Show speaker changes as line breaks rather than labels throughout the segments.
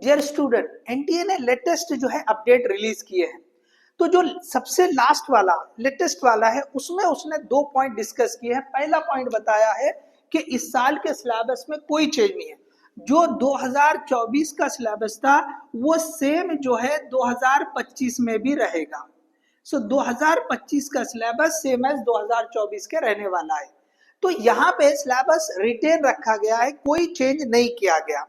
Dear student, NTA ने latest जो है अपडेट रिलीज किए हैं। तो जो सबसे लास्ट वाला लेटेस्ट वाला है उसमें उसने 2 पॉइंट डिस्कस किए हैं। पहला पॉइंट बताया है कि इस साल के सिलेबस में कोई चेंज नहीं है। जो 2024 का सिलेबस था वो सेम जो है 2025 में भी रहेगा। सो 2025 का सिलेबस सेम एज 2024 के रहने वाला है। तो यहाँ पे सिलेबस रिटेन रखा गया है, कोई चेंज नहीं किया गया।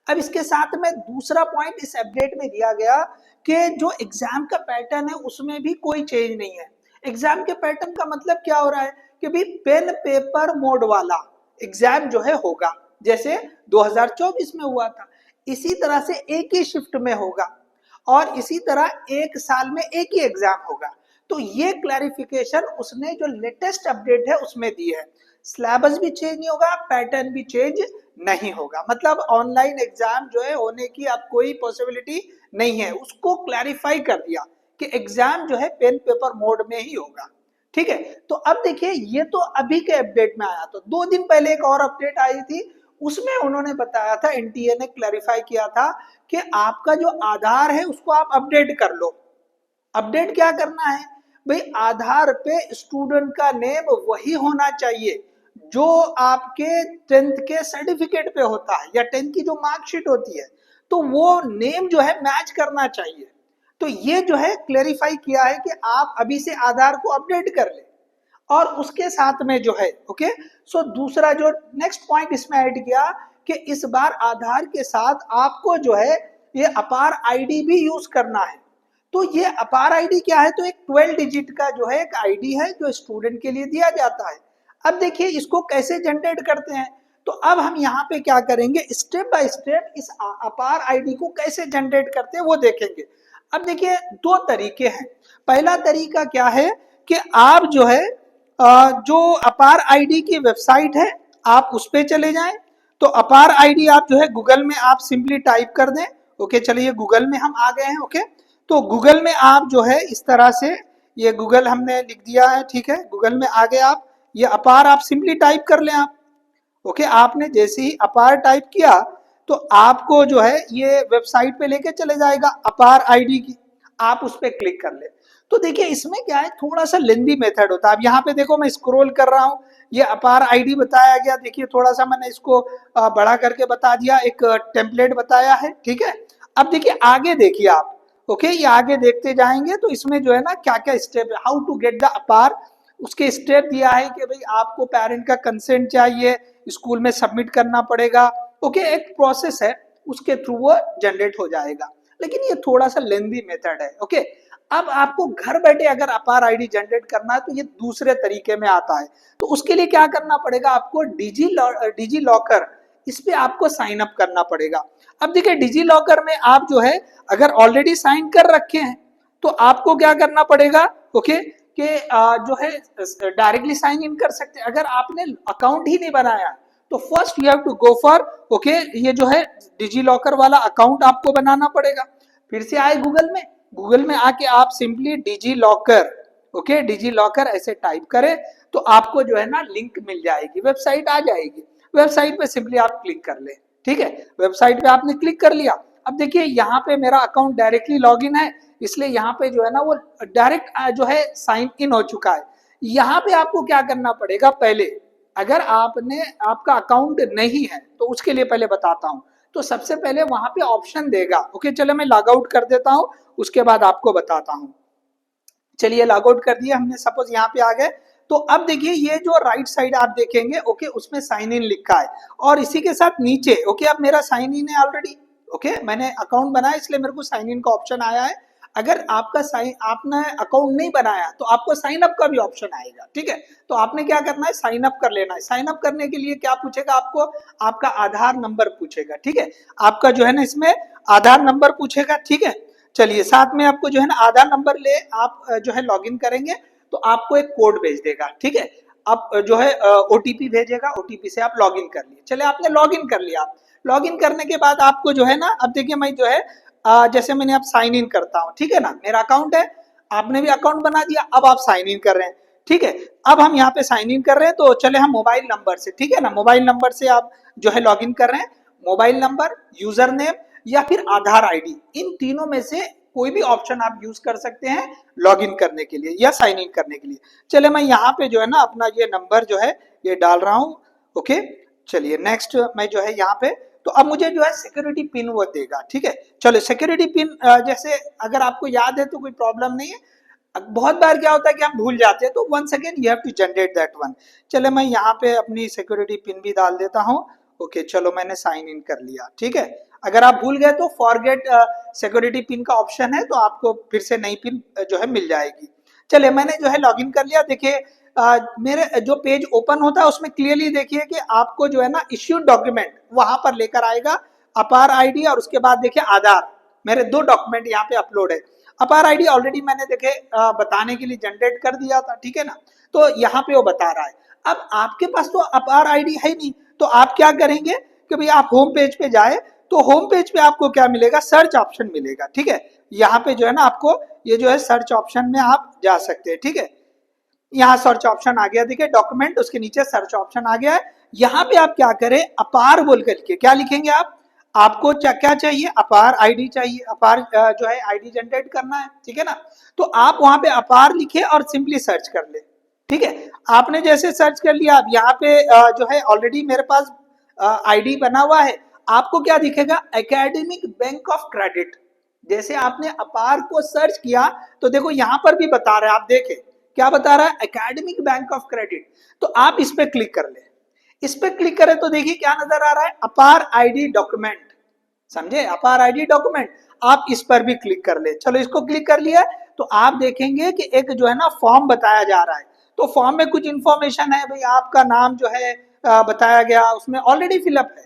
अब इसके साथ में दूसरा पॉइंट इस अपडेट में दिया गया कि जो एग्जाम का पैटर्न है उसमें भी कोई चेंज नहीं है। एग्जाम के पैटर्न का मतलब क्या हो रहा है कि भाई पेन पेपर मोड वाला एग्जाम जो है होगा, जैसे 2024 में हुआ था। इसी तरह से एक ही शिफ्ट में होगा और इसी तरह एक साल में एक ही एग्जाम होगा। तो ये क्लैरिफिकेशन उसने जो लेटेस्ट अपडेट है उसमें दी है। सिलेबस भी चेंज नहीं होगा, पैटर्न भी चेंज नहीं होगा, मतलब ऑनलाइन एग्जाम जो है होने की अब कोई पॉसिबिलिटी नहीं है। उसको क्लैरिफाई कर दिया कि एग्जाम जो है पेन पेपर मोड में ही होगा। ठीक है, तो अब देखिए ये तो अभी के अपडेट में आया। तो 2 दिन पहले एक और अपडेट आई थी, उसमें उन्होंने बताया था, एनटीए ने क्लैरिफाई किया था कि आपका जो आधार है उसको आप अपडेट कर लो। अपडेट क्या करना है भाई, आधार पे स्टूडेंट का नेम वही होना चाहिए जो आपके 10th के सर्टिफिकेट पे होता है या 10th की जो मार्कशीट होती है, तो वो नेम जो है मैच करना चाहिए। तो ये जो है क्लेरिफाई किया है कि आप अभी से आधार को अपडेट कर ले। और उसके साथ में जो है ओके, सो दूसरा जो नेक्स्ट पॉइंट इसमें ऐड किया कि इस बार आधार के साथ आपको जो है ये अपार आईडी भी यूज करना है। तो ये अपार आईडी क्या है, तो एक 12 डिजिट का जो है एक आईडी है जो स्टूडेंट के लिए दिया जाता है। अब देखिए इसको कैसे जनरेट करते हैं। तो अब हम यहाँ पे क्या करेंगे, स्टेप बाय स्टेप इस अपार आईडी को कैसे जनरेट करते हैं वो देखेंगे। अब देखिए 2 तरीके हैं। पहला तरीका क्या है कि आप जो है जो अपार आईडी की वेबसाइट है आप उस पर चले जाएं। तो अपार आईडी आप जो है गूगल में आप सिंपली टाइप कर दें। ओके, चलिए गूगल में हम आ गए हैं। ओके, तो गूगल में आप जो है इस तरह से, ये गूगल हमने लिख दिया है, ठीक है, गूगल में आ गए आप। ये अपार आप सिंपली टाइप कर लें आप। ओके, आपने जैसे ही अपार टाइप किया तो आपको जो है ये वेबसाइट पे लेके चले जाएगा अपार आईडी की। आप उस पर क्लिक कर ले। तो देखिए इसमें क्या है, थोड़ा सा लेंदी मेथड होता है। अब यहाँ पे देखो मैं स्क्रॉल कर रहा हूँ, ये अपार आईडी बताया गया। देखिए थोड़ा सा मैंने इसको बड़ा करके बता दिया, एक टेम्पलेट बताया है। ठीक है, अब देखिए आगे देखिए आप। ओके, ये आगे देखते जाएंगे तो इसमें जो है ना क्या क्या स्टेप है, हाउ टू गेट द अपार। उसके स्टेप दिया है कि भाई आपको पेरेंट का कंसेंट चाहिए, स्कूल में सबमिट करना पड़ेगा। ओके, एक प्रोसेस है, उसके थ्रू वो जनरेट हो जाएगा, लेकिन ये थोड़ा सा लेंदी मेथड है। ओके, अब आपको घर बैठे अगर अपार आईडी जनरेट करना है तो ये दूसरे तरीके में आता है। तो उसके लिए क्या करना पड़ेगा, आपको डिजी लॉकर, इस पे आपको साइन अप करना पड़ेगा। अब देखिए डिजी लॉकर में आप जो है अगर ऑलरेडी साइन कर रखे हैं तो आपको क्या करना पड़ेगा, ओके, कि जो है डायरेक्टली साइन इन कर सकते हैं। अगर आपने अकाउंट ही नहीं बनाया तो first you have to go for, okay, ये जो है डिजी लॉकर वाला अकाउंट आपको बनाना पड़ेगा। फिर से आए गूगल में, गूगल में आके आप simply digi locker, okay, digi locker ऐसे टाइप करें तो आपको जो है ना लिंक मिल जाएगी, वेबसाइट आ जाएगी। वेबसाइट पे सिंपली आप क्लिक कर ले। ठीक है, वेबसाइट पे आपने क्लिक कर लिया। अब देखिए यहाँ पे मेरा अकाउंट डायरेक्टली लॉगिन है, इसलिए यहाँ पे जो है ना वो डायरेक्ट जो है साइन इन हो चुका है। यहाँ पे आपको क्या करना पड़ेगा, पहले अगर आपने आपका अकाउंट नहीं है तो उसके लिए पहले बताता हूँ। तो सबसे पहले वहां पे ऑप्शन देगा, ओके, चलो मैं लॉग आउट कर देता हूँ, उसके बाद आपको बताता हूँ। चलिए लॉग आउट कर दिया हमने, सपोज यहाँ पे आ गए। तो अब देखिए ये जो राइट साइड आप देखेंगे, ओके, उसमें साइन इन लिखा है और इसी के साथ नीचे, ओके, अब मेरा साइन इन है ऑलरेडी। ओके, मैंने अकाउंट बनाया इसलिए मेरे को साइन इन का ऑप्शन आया है। अगर आपका आपने अकाउंट नहीं बनाया तो आपको साइन अप का भी ऑप्शन आएगा। ठीक है, तो आपने क्या करना है, साइन अप कर लेना है। साइन अप करने के लिए क्या पूछेगा आपको, आपका आधार नंबर पूछेगा। ठीक है, आपका जो है ना इसमें आधार नंबर पूछेगा। ठीक है, चलिए साथ में आपको जो है ना आधार नंबर ले आप जो है लॉगिन करेंगे तो आपको एक कोड भेज देगा। ठीक है, आप जो है ओटीपी भेजेगा, ओटीपी से आप लॉगिन कर लिए। चले आपने लॉगिन कर लिया। लॉगिन करने के बाद आपको जो है ना, अब देखिए मैं जो है जैसे मैंने आप साइन इन करता हूँ, ठीक है ना, मेरा अकाउंट है, आपने भी अकाउंट बना दिया, अब आप साइन इन कर रहे हैं। ठीक है, अब हम यहाँ पे साइन इन कर रहे हैं तो चले हम मोबाइल नंबर से, ठीक है ना, मोबाइल नंबर से आप जो है लॉगिन कर रहे हैं। मोबाइल नंबर, यूजर नेम, या फिर आधार आईडी, इन तीनों में से कोई भी ऑप्शन आप यूज कर सकते हैं लॉगिन करने के लिए या साइन इन करने के लिए। चलिए मैं यहाँ पे जो है ना अपना ये नंबर जो है ये डाल रहा हूँ। ओके, चलिए नेक्स्ट मैं जो है यहाँ पे, तो अब मुझे जो है सिक्योरिटी पिन वो देगा। ठीक है, चलो सिक्योरिटी पिन जैसे अगर आपको याद है तो कोई प्रॉब्लम नहीं है, बहुत बार क्या होता है कि हम भूल जाते हैं, तो once again you have to generate that one. चलो मैं यहाँ पे अपनी सिक्योरिटी पिन भी डाल देता हूँ। ओके, चलो मैंने साइन इन कर लिया। ठीक है, अगर आप भूल गए तो फॉरगेट सिक्योरिटी पिन का ऑप्शन है, तो आपको फिर से नई पिन जो है मिल जाएगी। चलिए मैंने जो है लॉगिन कर लिया। देखिए मेरे जो पेज ओपन होता है उसमें क्लियरली देखिए कि आपको जो है ना इश्यूड डॉक्यूमेंट वहां पर लेकर आएगा, अपार आईडी और उसके बाद देखिए आधार, मेरे दो डॉक्यूमेंट यहाँ पे अपलोड है। अपार आईडी ऑलरेडी मैंने देखे बताने के लिए जनरेट कर दिया था। ठीक है ना, तो यहाँ पे वो बता रहा है। अब आपके पास तो अपार आईडी है नहीं, तो आप क्या करेंगे कि भाई आप होम पेज पे जाए, तो होम पेज पे आपको क्या मिलेगा, सर्च ऑप्शन मिलेगा। ठीक है, यहाँ पे जो है ना आपको ये जो है सर्च ऑप्शन में आप जा सकते हैं। ठीक है, यहाँ सर्च ऑप्शन आ गया, देखिए डॉक्यूमेंट, उसके नीचे सर्च ऑप्शन आ गया है। यहाँ पे आप क्या करें, अपार बोल करके क्या लिखेंगे आप, आपको क्या चाहिए, अपार आईडी चाहिए, अपार जो है आईडी जनरेट करना है। ठीक है ना, तो आप वहां पे अपार लिखे और सिंपली सर्च कर ले। ठीक है, आपने जैसे सर्च कर लिया, अब यहाँ पे जो है ऑलरेडी मेरे पास आईडी बना हुआ है। आपको क्या दिखेगा, एकेडमिक बैंक ऑफ क्रेडिट। जैसे आपने अपार को सर्च किया तो देखो यहाँ पर भी बता रहा है, आप देखें क्या बता रहा है, एकेडमिक बैंक ऑफ क्रेडिट। तो आप इस पे क्लिक कर ले, इस पे क्लिक करें तो देखिए क्या नजर आ रहा है, अपार आईडी डॉक्यूमेंट। समझे, अपार आईडी डॉक्यूमेंट, आप इस पर भी क्लिक कर ले। चलो इसको क्लिक कर लिया, तो आप देखेंगे कि एक जो है ना फॉर्म बताया जा रहा है। तो फॉर्म में कुछ इंफॉर्मेशन है, भाई आपका नाम जो है बताया गया, उसमें ऑलरेडी फिलअप है,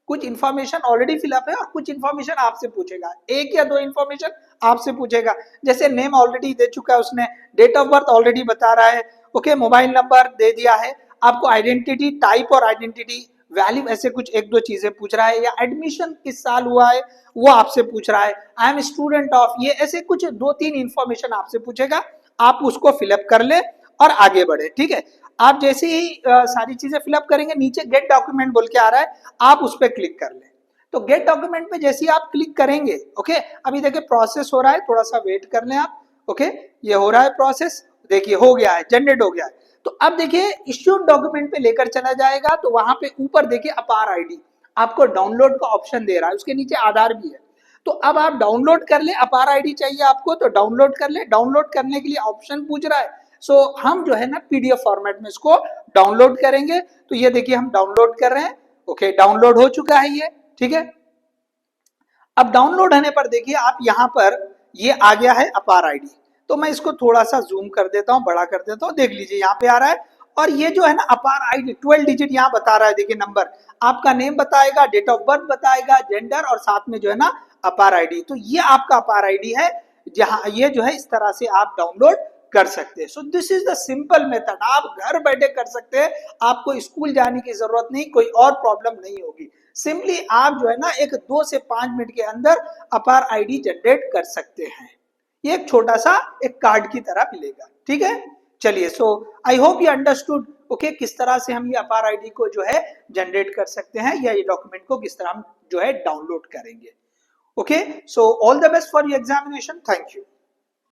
कुछ इन्फॉर्मेशन ऑलरेडी फिलअप है और कुछ इन्फॉर्मेशन आपसे पूछेगा, एक या दो इन्फॉर्मेशन आपसे पूछेगा। जैसे नेम ऑलरेडी दे चुका है उसने, डेट ऑफ बर्थ ऑलरेडी बता रहा है, ओके, मोबाइल नंबर दे दिया है, आपको आइडेंटिटी टाइप और आइडेंटिटी वैल्यू ऐसे कुछ एक दो चीजें पूछ रहा है, या एडमिशन किस साल हुआ है वो आपसे पूछ रहा है, आई एम स्टूडेंट ऑफ, ये ऐसे कुछ दो तीन इन्फॉर्मेशन आपसे पूछेगा, आप उसको फिलअप कर ले और आगे बढ़े। ठीक है, आप जैसे ही सारी चीजें फिलअप करेंगे, नीचे गेट डॉक्यूमेंट बोल के आ रहा है, आप उस पर क्लिक कर ले। तो गेट डॉक्यूमेंट पे जैसे ही आप क्लिक करेंगे, ओके, अभी देखिए प्रोसेस हो रहा है, थोड़ा सा वेट कर लें आप। ओके, ये हो रहा है प्रोसेस, देखिए हो गया है, जनरेट हो गया है। तो अब देखिए इश्यूड डॉक्यूमेंट पे लेकर चला जाएगा, तो वहां पे ऊपर देखिए अपार आईडी आपको डाउनलोड का ऑप्शन दे रहा है, उसके नीचे आधार भी है। तो अब आप डाउनलोड कर ले, अपार आईडी चाहिए आपको तो डाउनलोड कर ले। डाउनलोड करने के लिए ऑप्शन पूछ रहा है, सो हम जो है ना पीडीएफ फॉर्मेट में इसको डाउनलोड करेंगे। तो ये देखिए हम डाउनलोड कर रहे हैं। ओके, डाउनलोड हो चुका है ये। ठीक है, अब डाउनलोड होने पर देखिए आप यहाँ पर ये आ गया है अपार आईडी। तो मैं इसको थोड़ा सा जूम कर देता हूँ, बड़ा कर देता हूँ, देख लीजिए यहाँ पे आ रहा है। और ये जो है ना अपार आईडी 12 डिजिट यहाँ बता रहा है, देखिए नंबर, आपका नेम बताएगा, डेट ऑफ बर्थ बताएगा, जेंडर, और साथ में जो है ना अपार आईडी। तो ये आपका अपार आईडी है, जहाँ ये जो है इस तरह से आप डाउनलोड कर सकते हैं। So this is the simple method, आप घर बैठे कर सकते हैं, आपको स्कूल जाने की जरूरत नहीं, कोई और प्रॉब्लम नहीं होगी। सिंपली आप जो है ना एक 2 से 5 मिनट के अंदर अपार आईडी जनरेट कर सकते हैं। ये एक छोटा सा एक कार्ड की तरह मिलेगा। ठीक है, चलिए, so I hope you understood. Okay, किस तरह से हम ये अपार आईडी को जो है जनरेट कर सकते हैं, या ये डॉक्यूमेंट को किस तरह हम जो है डाउनलोड करेंगे। Okay, so all the best for your examination, thank you.